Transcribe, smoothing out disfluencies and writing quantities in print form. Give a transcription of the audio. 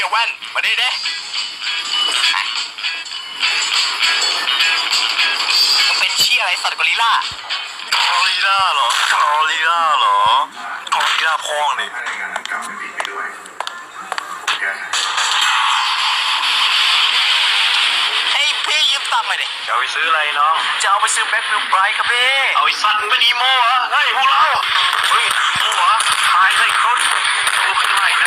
แว่นมาดิเด้มึงเป็นเชี่ยอะไรสัตว์กอริลลากอริลลาเหรอกอริลลาเหรอกอริลลาพองดิเฮ้ยพี่ยืมตังค์หน่อยดิจะเอาไปซื้ออะไรเนาะจะเอาไปซื้อแบ็คมิลไบรท์ครับพี่เอาไอ้สัตว์เป็นอีโม่เหรอเฮ้ยพวกเราเฮ้ยโม่เหรอตายเลยคนดูขึ้นใหม่นะ